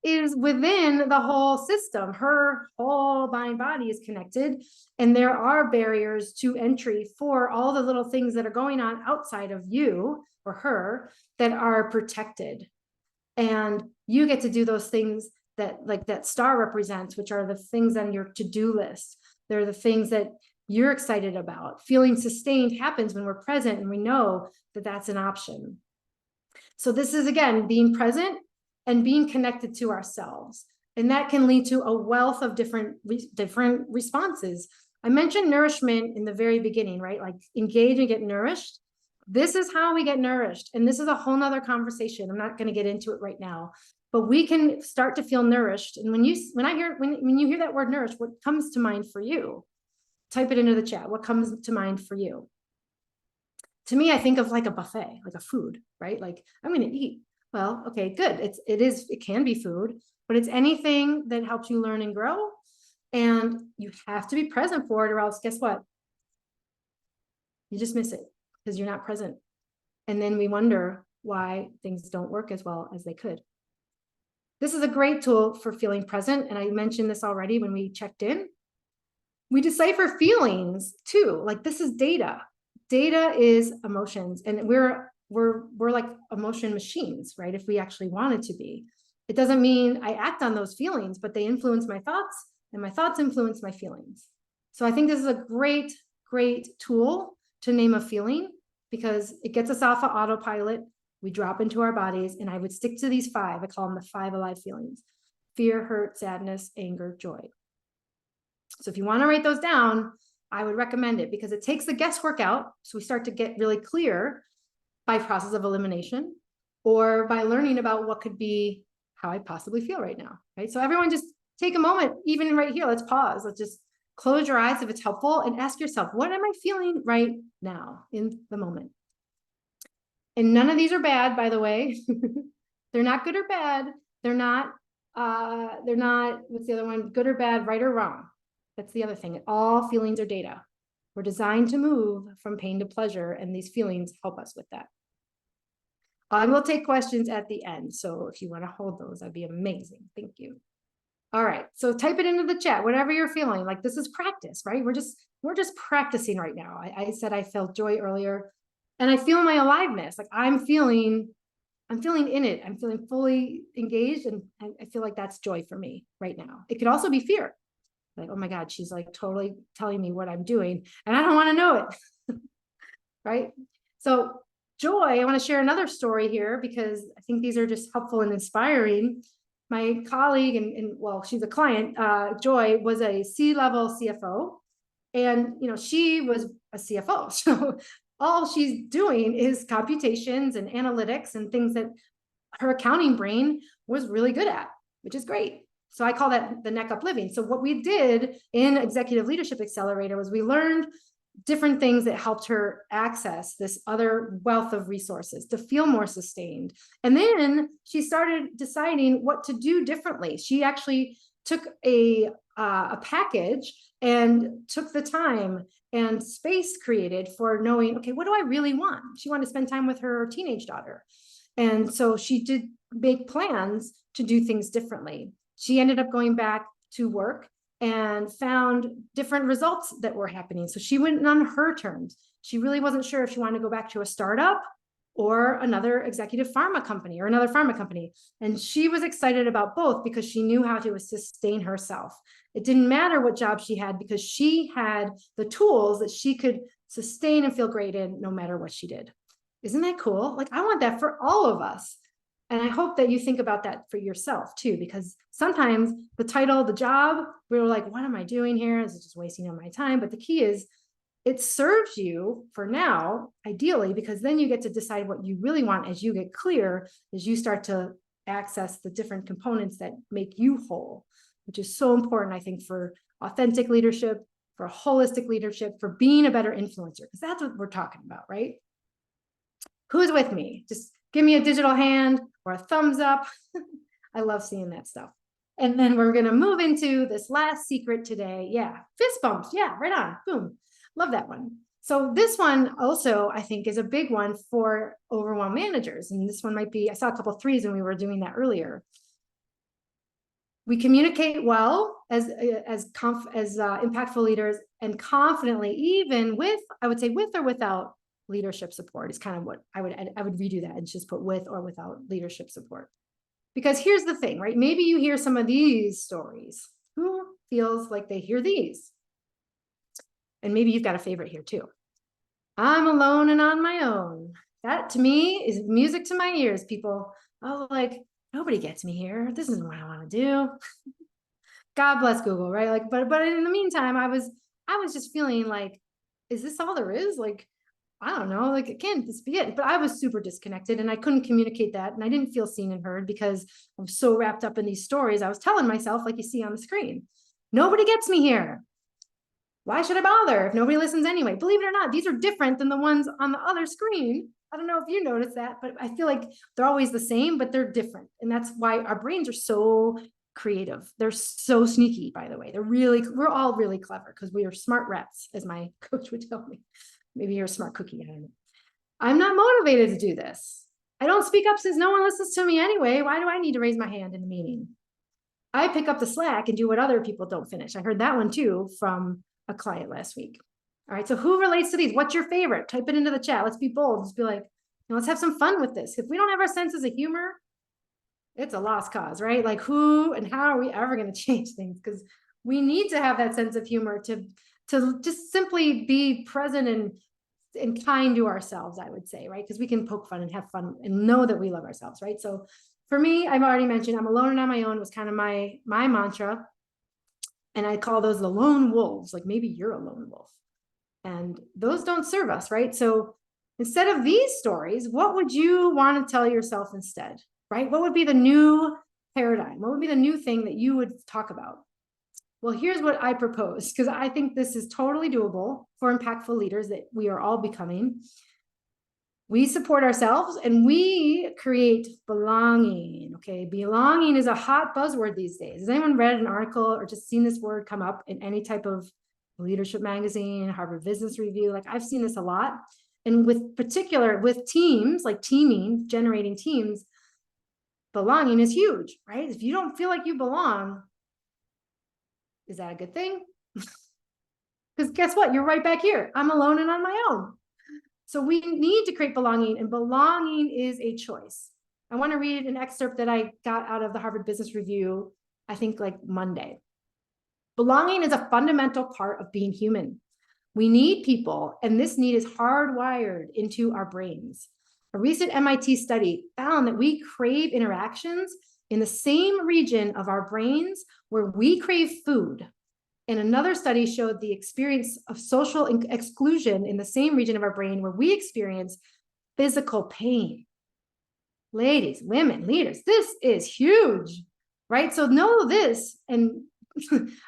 is within the whole system. Her whole mind body is connected, and there are barriers to entry for all the little things that are going on outside of you or her that are protected. And you get to do those things that, like that star represents, which are the things on your to-do list. They're the things that you're excited about. Feeling sustained happens when we're present and we know that that's an option. So this is, again, being present and being connected to ourselves. And that can lead to a wealth of different responses. I mentioned nourishment in the very beginning, right? Like engage and get nourished. This is how we get nourished. And this is a whole nother conversation. I'm not going to get into it right now, but we can start to feel nourished. And when you hear that word nourished, what comes to mind for you? Type it into the chat. What comes to mind for you? To me, I think of like a buffet, like a food, right? Like I'm going to eat. Well, okay, good. It can be food, but it's anything that helps you learn and grow. And you have to be present for it, or else guess what? You just miss it because you're not present. And then we wonder why things don't work as well as they could. This is a great tool for feeling present. And I mentioned this already when we checked in. We decipher feelings too. Like this is data. Data is emotions, and we're like emotion machines, right? If we actually wanted to be. It doesn't mean I act on those feelings, but they influence my thoughts, and my thoughts influence my feelings. So I think this is a great tool to name a feeling, because it gets us off of autopilot. We drop into our bodies, and I would stick to these 5. I call them the 5 alive feelings: fear, hurt, sadness, anger, joy. So if you want to write those down, I would recommend it, because it takes the guesswork out. So we start to get really clear by process of elimination, or by learning about what could be how I possibly feel right now, right? So everyone just take a moment, even right here, let's pause. Let's just close your eyes if it's helpful, and ask yourself, what am I feeling right now in the moment? And none of these are bad, by the way. They're not good or bad. They're not, what's the other one? Good or bad, right or wrong. That's the other thing. All feelings are data. We're designed to move from pain to pleasure, and these feelings help us with that. I will take questions at the end, so if you want to hold those, that'd be amazing. Thank you. All right, so type it into the chat, whatever you're feeling. Like this is practice, right? We're just practicing right now. I said I felt joy earlier, and I feel my aliveness. Like I'm feeling in it. I'm feeling fully engaged, and I feel like that's joy for me right now. It could also be fear. Like, oh my God, she's like totally telling me what I'm doing, and I don't want to know it. Right? So joy, I want to share another story here, because I think these are just helpful and inspiring. My colleague, and well, she's a client, Joy, was a C-level CFO, and she was a CFO. So all she's doing is computations and analytics and things that her accounting brain was really good at, which is great. So I call that the neck up living. So what we did in Executive Leadership Accelerator was we learned different things that helped her access this other wealth of resources to feel more sustained. And then she started deciding what to do differently. She actually took a package and took the time and space created for knowing, okay, what do I really want? She wanted to spend time with her teenage daughter. And so she did make plans to do things differently. She ended up going back to work and found different results that were happening. So she went on her terms. She really wasn't sure if she wanted to go back to a startup or another executive pharma company or another pharma company. And she was excited about both because she knew how to sustain herself. It didn't matter what job she had because she had the tools that she could sustain and feel great in no matter what she did. Isn't that cool? Like, I want that for all of us. And I hope that you think about that for yourself too, because sometimes the title, the job, we're like, what am I doing here? This is just wasting my time. But the key is it serves you for now, ideally, because then you get to decide what you really want as you get clear, as you start to access the different components that make you whole, which is so important, I think, for authentic leadership, for holistic leadership, for being a better influencer, because that's what we're talking about, right? Who's with me? Just give me a digital hand or a thumbs up. I love seeing that stuff. And then we're going to move into this last secret today. Yeah, fist bumps. Yeah, right on. Boom. Love that one. So this one also, I think, is a big one for overwhelmed managers. And this one might be, I saw a couple of threes when we were doing that earlier. We communicate well as impactful leaders and confidently, even with, I would say, with or without leadership support is kind of what I would redo that and just put with or without leadership support. Because here's the thing, right? Maybe you hear some of these stories. Who feels like they hear these? And maybe you've got a favorite here too. I'm alone and on my own. That to me is music to my ears, people. Oh, like, nobody gets me here. This isn't what I want to do. God bless Google, right? Like, but in the meantime, I was just feeling like, is this all there is? Like, I don't know, like, again, this be it. But I was super disconnected and I couldn't communicate that. And I didn't feel seen and heard because I was so wrapped up in these stories. I was telling myself, like you see on the screen, nobody gets me here. Why should I bother if nobody listens anyway? Believe it or not, these are different than the ones on the other screen. I don't know if you noticed that, but I feel like they're always the same, but they're different. And that's why our brains are so creative. They're so sneaky, by the way. We're all really clever because we are smart rats, as my coach would tell me. Maybe you're a smart cookie, I don't know. I'm not motivated to do this. I don't speak up since no one listens to me anyway. Why do I need to raise my hand in the meeting? I pick up the slack and do what other people don't finish. I heard that one too from a client last week. All right, so who relates to these? What's your favorite? Type it into the chat. Let's be bold. Let's be like, let's have some fun with this. If we don't have our senses of humor, it's a lost cause, right? Like, who and how are we ever going to change things? Because we need to have that sense of humor to just simply be present and kind to ourselves, I would say, right? Because we can poke fun and have fun and know that we love ourselves, right? So for me, I've already mentioned I'm alone and on my own was kind of my mantra. And I call those the lone wolves. Like, maybe you're a lone wolf. And those don't serve us, right? So instead of these stories, what would you want to tell yourself instead, right? What would be the new paradigm? What would be the new thing that you would talk about? Well, here's what I propose, because I think this is totally doable for impactful leaders that we are all becoming. We support ourselves and we create belonging. Okay, belonging is a hot buzzword these days. Has anyone read an article or just seen this word come up in any type of leadership magazine, Harvard Business Review? Like, I've seen this a lot. And with teams, like teaming, generating teams, belonging is huge, right? If you don't feel like you belong, is that a good thing? Because guess what? You're right back here. I'm alone and on my own. So we need to create belonging, and belonging is a choice. I want to read an excerpt that I got out of the Harvard Business Review, I think like Monday. Belonging is a fundamental part of being human. We need people, and this need is hardwired into our brains. A recent MIT study found that we crave interactions in the same region of our brains where we crave food. And another study showed the experience of social exclusion in the same region of our brain where we experience physical pain. Ladies, women, leaders, this is huge. right? So know this, and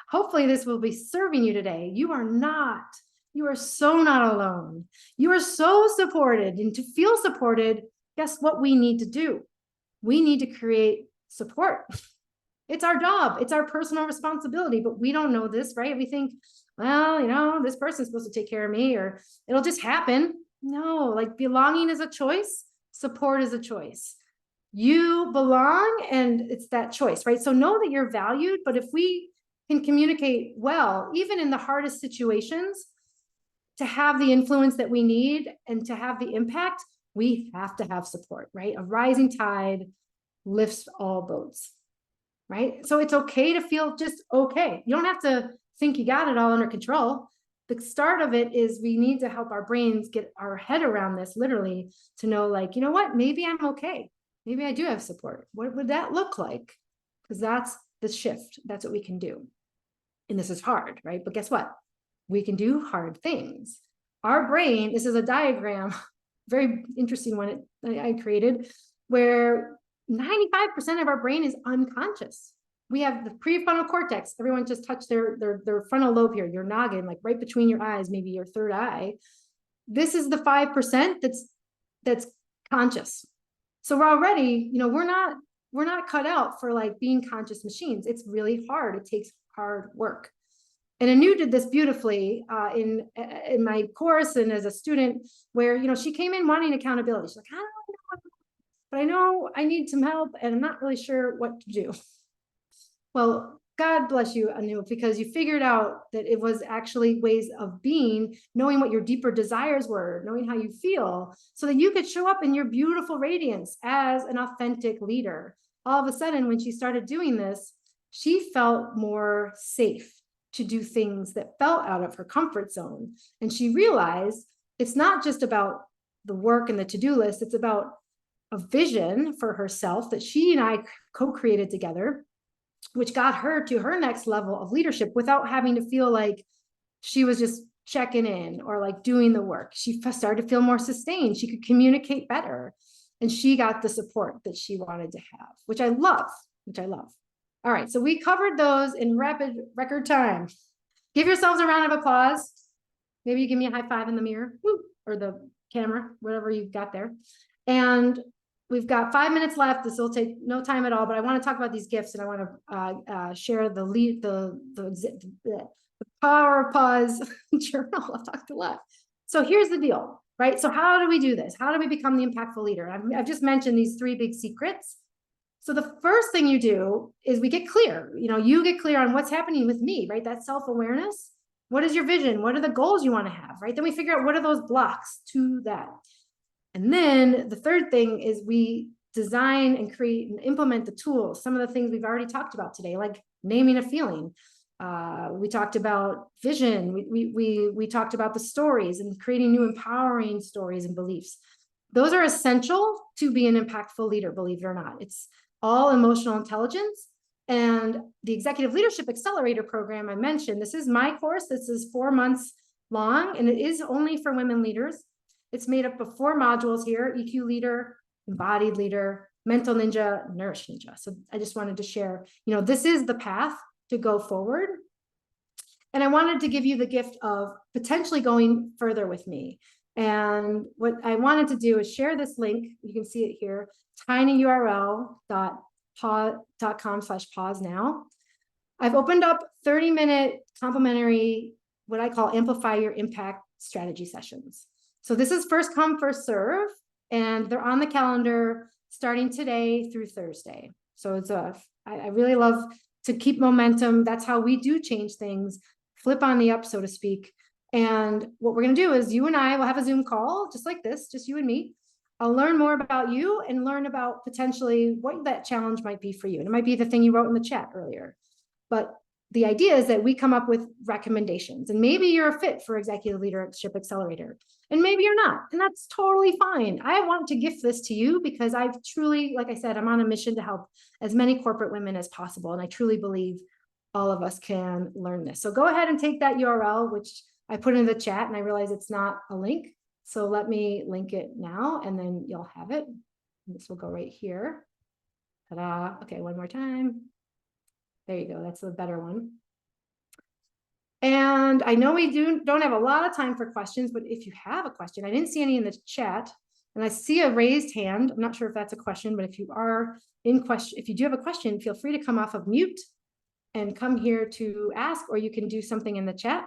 hopefully this will be serving you today. You are so not alone. You are so supported. And to feel supported, guess what we need to do? We need to create support. It's our job. It's our personal responsibility, but we don't know this, right? We think, well, this person's supposed to take care of me, or it'll just happen. No, like belonging is a choice. Support is a choice. You belong, and it's that choice, right? So know that you're valued, but if we can communicate well, even in the hardest situations, to have the influence that we need and to have the impact, we have to have support, right? A rising tide lifts all boats, right? So it's okay to feel just okay. You don't have to think you got it all under control. The start of it is we need to help our brains get our head around this, literally, to know, like, you know what, maybe I'm okay. Maybe I do have support. What would that look like? Because that's the shift. That's what we can do. And this is hard, right? But guess what? We can do hard things. Our brain, this is a diagram, very interesting one I created, where 95% of our brain is unconscious. We have the prefrontal cortex. Everyone just touched their frontal lobe here, your noggin, like right between your eyes, maybe your third eye. This is the 5% that's conscious. So we're already, we're not cut out for like being conscious machines. It's really hard. It takes hard work. And Anu did this beautifully in my course and as a student, where she came in wanting accountability. She's like, I don't know, but I know I need some help, and I'm not really sure what to do. Well, God bless you, Anu, because you figured out that it was actually ways of being, knowing what your deeper desires were, knowing how you feel, so that you could show up in your beautiful radiance as an authentic leader. All of a sudden, when she started doing this, she felt more safe to do things that felt out of her comfort zone. And she realized it's not just about the work and the to-do list, it's about a vision for herself that she and I co-created together, which got her to her next level of leadership without having to feel like she was just checking in or like doing the work. She started to feel more sustained. She could communicate better, and she got the support that she wanted to have, which I love. All right, so we covered those in record time. Give yourselves a round of applause. Maybe you give me a high five in the mirror. Woo, or the camera, whatever you've got there. And we've got 5 minutes left. This will take no time at all, but I want to talk about these gifts, and I want to share the Power of Pause journal. I've talked a lot. So here's the deal, right? So how do we do this? How do we become the impactful leader? I've just mentioned these 3 big secrets. So the first thing you do is we get clear. You get clear on what's happening with me, right? That self-awareness. What is your vision? What are the goals you want to have, right? Then we figure out what are those blocks to that. And then the third thing is we design and create and implement the tools. Some of the things we've already talked about today, like naming a feeling. We talked about vision. We talked about the stories and creating new empowering stories and beliefs. Those are essential to be an impactful leader, believe it or not. It's all emotional intelligence. And the Executive Leadership Accelerator program I mentioned, this is my course. This is 4 months long, and it is only for women leaders. It's made up of 4 modules here: EQ leader, embodied leader, mental ninja, nourish ninja. So I just wanted to share, this is the path to go forward. And I wanted to give you the gift of potentially going further with me. And what I wanted to do is share this link. You can see it here, tinyurl.com/pause now. I've opened up 30-minute complimentary, what I call amplify your impact strategy sessions. So this is first come, first serve, and they're on the calendar starting today through Thursday. So it's I really love to keep momentum. That's how we do change things, flip on the up, so to speak. And what we're going to do is you and I will have a Zoom call just like this, just you and me. I'll learn more about you and learn about potentially what that challenge might be for you. And it might be the thing you wrote in the chat earlier. But the idea is that we come up with recommendations, and maybe you're a fit for Executive Leadership Accelerator, and maybe you're not, and that's totally fine. I want to gift this to you because I've truly, like I said, I'm on a mission to help as many corporate women as possible, and I truly believe all of us can learn this. So go ahead and take that URL, which I put in the chat, and I realize it's not a link. So let me link it now, and then you'll have it. And this will go right here. Ta-da. Okay, one more time. There you go. That's the better one. And I know we don't have a lot of time for questions, but if you have a question, I didn't see any in the chat, and I see a raised hand. I'm not sure if that's a question, but if you are in question, if you do have a question, feel free to come off of mute and come here to ask, or you can do something in the chat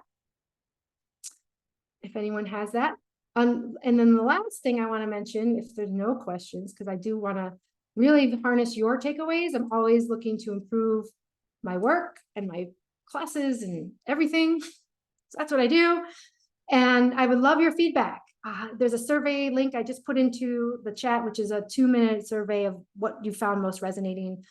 if anyone has that. And then the last thing I want to mention, if there's no questions, because I do want to really harness your takeaways. I'm always looking to improve my work and my classes and everything. So that's what I do. And I would love your feedback. There's a survey link I just put into the chat, which is a 2-minute survey of what you found most resonating.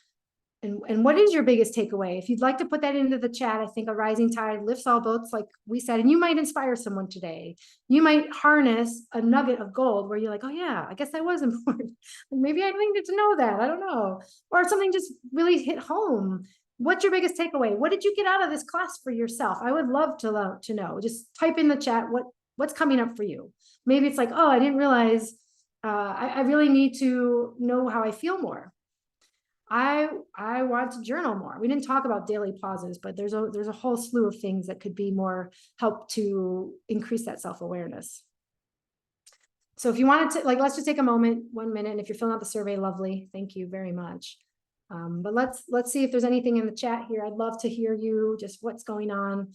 And what is your biggest takeaway? If you'd like to put that into the chat, I think a rising tide lifts all boats, like we said, and you might inspire someone today. You might harness a nugget of gold where you're like, oh yeah, I guess that was important. Maybe I needed to know that. I don't know. Or something just really hit home. What's your biggest takeaway? What did you get out of this class for yourself? I would love to know. Just type in the chat what's coming up for you. Maybe it's like, oh, I didn't realize I really need to know how I feel more. I want to journal more. We didn't talk about daily pauses, but there's a whole slew of things that could be more help to increase that self-awareness. So if you wanted to, let's just take a moment, 1 minute. And if you're filling out the survey, lovely. Thank you very much. But let's see if there's anything in the chat here. I'd love to hear you, just what's going on.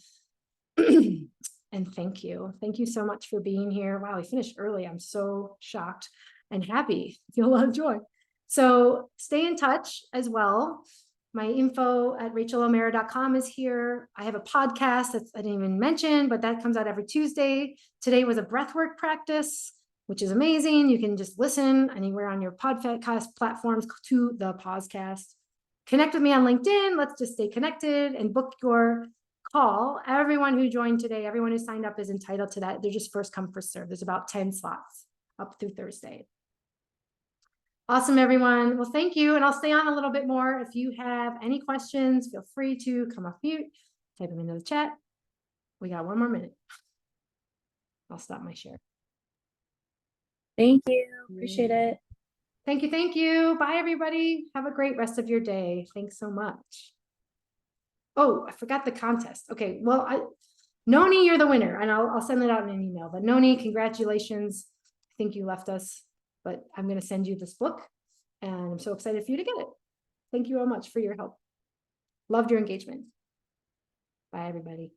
And thank you. Thank you so much for being here. Wow, we finished early. I'm so shocked and happy. Feel a lot of joy. So stay in touch as well. My info at rachelomera.com is here. I have a podcast that I didn't even mention, but that comes out every Tuesday. Today was a breathwork practice, which is amazing. You can just listen anywhere on your podcast platforms to the podcast. Connect with me on LinkedIn. Let's just stay connected and book your call. Everyone who joined today, everyone who signed up is entitled to that. They're just first come, first serve. There's about 10 slots up through Thursday. Awesome, everyone. Well, thank you. And I'll stay on a little bit more. If you have any questions, feel free to come off mute, type them into the chat. We got 1 more minute. I'll stop my share. Thank you. Appreciate it. Thank you. Thank you. Bye, everybody. Have a great rest of your day. Thanks so much. Oh, I forgot the contest. Okay. Well, Noni, you're the winner, and I'll send it out in an email. But Noni, congratulations. I think you left us, but I'm going to send you this book, and I'm so excited for you to get it. Thank you all much for your help. Loved your engagement. Bye, everybody.